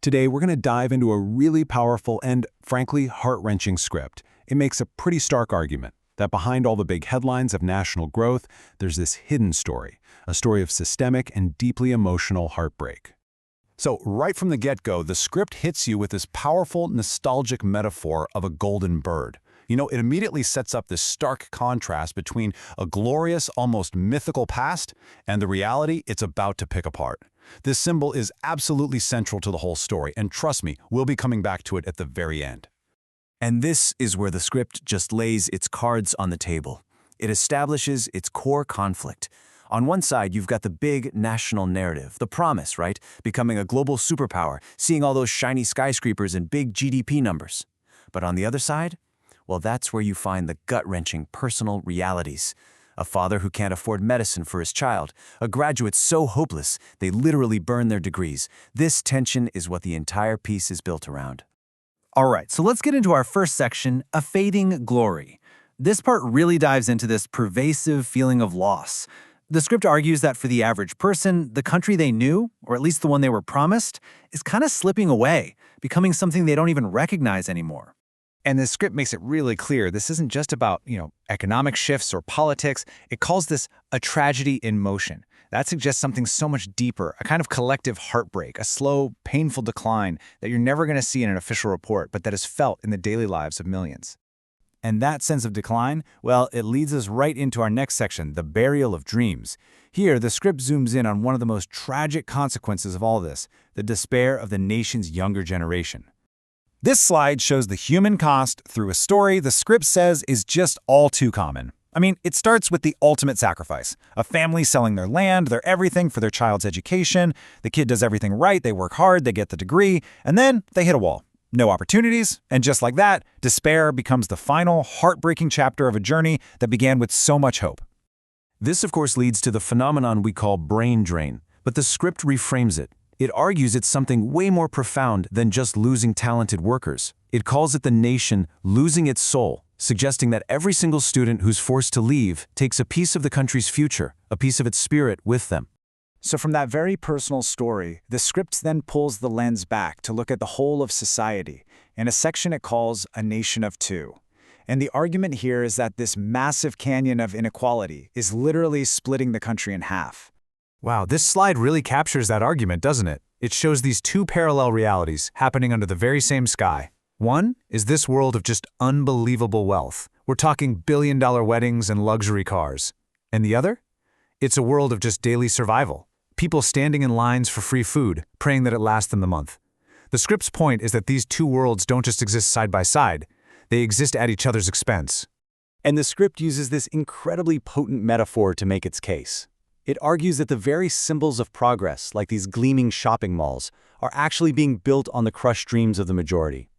Today, we're going to dive into a really powerful and, frankly, heart-wrenching script. It makes a pretty stark argument that behind all the big headlines of national growth, there's this hidden story, a story of systemic and deeply emotional heartbreak. So, right from the get-go, the script hits you with this powerful, nostalgic metaphor of a golden bird. It immediately sets up this stark contrast between a glorious, almost mythical past and the reality it's about to pick apart. This symbol is absolutely central to the whole story, and trust me, we'll be coming back to it at the very end. And this is where the script just lays its cards on the table. It establishes its core conflict. On one side, you've got the big national narrative, the promise, right? Becoming a global superpower, seeing all those shiny skyscrapers and big GDP numbers. But on the other side, well, that's where you find the gut-wrenching personal realities. A father who can't afford medicine for his child, a graduate so hopeless they literally burn their degrees. This tension is what the entire piece is built around. All right, so let's get into our first section, a fading glory. This part really dives into this pervasive feeling of loss. The script argues that for the average person, the country they knew, or at least the one they were promised, is kind of slipping away, becoming something they don't even recognize anymore. And the script makes it really clear this isn't just about, economic shifts or politics. It calls this a tragedy in motion. That suggests something so much deeper, a kind of collective heartbreak, a slow, painful decline that you're never going to see in an official report, but that is felt in the daily lives of millions. And that sense of decline, well, it leads us right into our next section, the burial of dreams. Here, the script zooms in on one of the most tragic consequences of all this, the despair of the nation's younger generation. This slide shows the human cost through a story the script says is just all too common. It starts with the ultimate sacrifice. A family selling their land, their everything for their child's education. The kid does everything right, they work hard, they get the degree, and then they hit a wall. No opportunities, and just like that, despair becomes the final, heartbreaking chapter of a journey that began with so much hope. This, of course, leads to the phenomenon we call brain drain, but the script reframes it. It argues it's something way more profound than just losing talented workers. It calls it the nation losing its soul, suggesting that every single student who's forced to leave takes a piece of the country's future, a piece of its spirit with them. So from that very personal story, the script then pulls the lens back to look at the whole of society, in a section it calls A Nation of Two. And the argument here is that this massive canyon of inequality is literally splitting the country in half. Wow, this slide really captures that argument, doesn't it? It shows these two parallel realities happening under the very same sky. One is this world of just unbelievable wealth. We're talking billion-dollar weddings and luxury cars. And the other? It's a world of just daily survival. People standing in lines for free food, praying that it lasts them the month. The script's point is that these two worlds don't just exist side by side. They exist at each other's expense. And the script uses this incredibly potent metaphor to make its case. It argues that the very symbols of progress, like these gleaming shopping malls, are actually being built on the crushed dreams of the majority.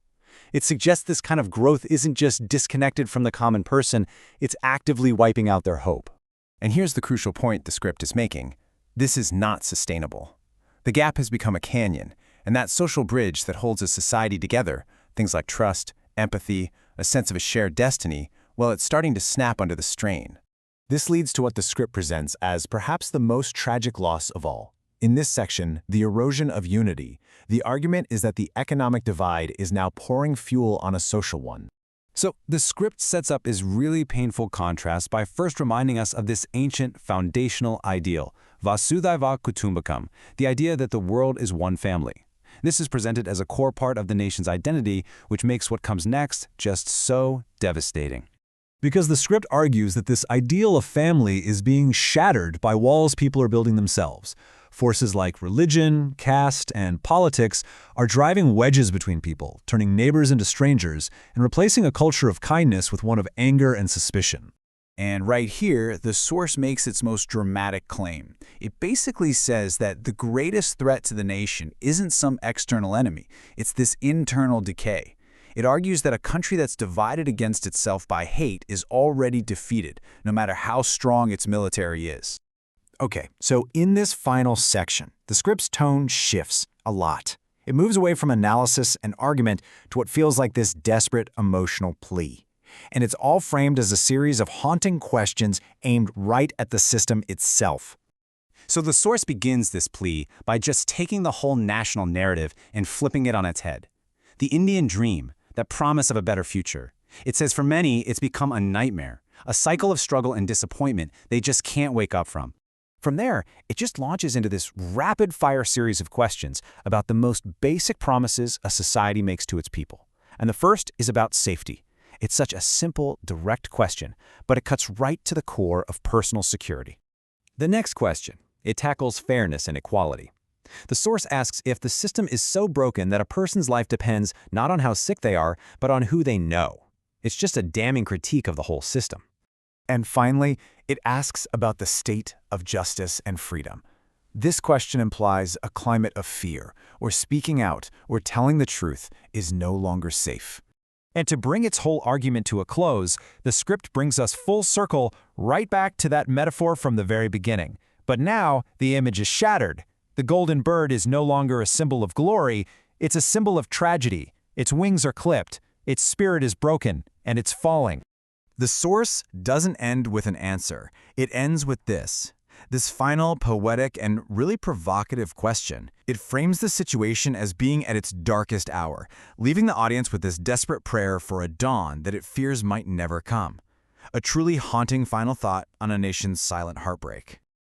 It suggests this kind of growth isn't just disconnected from the common person, it's actively wiping out their hope. And here's the crucial point the script is making. This is not sustainable. The gap has become a canyon, and that social bridge that holds a society together, things like trust, empathy, a sense of a shared destiny, well, it's starting to snap under the strain. This leads to what the script presents as perhaps the most tragic loss of all. In this section, the erosion of unity, the argument is that the economic divide is now pouring fuel on a social one. So, the script sets up this really painful contrast by first reminding us of this ancient, foundational ideal, Vasudhaiva Kutumbakam, the idea that the world is one family. This is presented as a core part of the nation's identity, which makes what comes next just so devastating. Because the script argues that this ideal of family is being shattered by walls people are building themselves. Forces like religion, caste, and politics are driving wedges between people, turning neighbors into strangers, and replacing a culture of kindness with one of anger and suspicion. And right here, the source makes its most dramatic claim. It basically says that the greatest threat to the nation isn't some external enemy, it's this internal decay. It argues that a country that's divided against itself by hate is already defeated, no matter how strong its military is. Okay, so in this final section, the script's tone shifts a lot. It moves away from analysis and argument to what feels like this desperate emotional plea. And it's all framed as a series of haunting questions aimed right at the system itself. So the source begins this plea by just taking the whole national narrative and flipping it on its head. The Indian dream, that promise of a better future. It says for many, it's become a nightmare, a cycle of struggle and disappointment they just can't wake up from. From there, it just launches into this rapid-fire series of questions about the most basic promises a society makes to its people. And the first is about safety. It's such a simple, direct question, but it cuts right to the core of personal security. The next question, it tackles fairness and equality. The source asks if the system is so broken that a person's life depends not on how sick they are, but on who they know. It's just a damning critique of the whole system. And finally, it asks about the state of justice and freedom. This question implies a climate of fear, where speaking out or telling the truth is no longer safe. And to bring its whole argument to a close, the script brings us full circle right back to that metaphor from the very beginning. But now, the image is shattered. The golden bird is no longer a symbol of glory, it's a symbol of tragedy. Its wings are clipped, its spirit is broken, and it's falling. The source doesn't end with an answer. It ends with this final, poetic, and really provocative question. It frames the situation as being at its darkest hour, leaving the audience with this desperate prayer for a dawn that it fears might never come. A truly haunting final thought on a nation's silent heartbreak.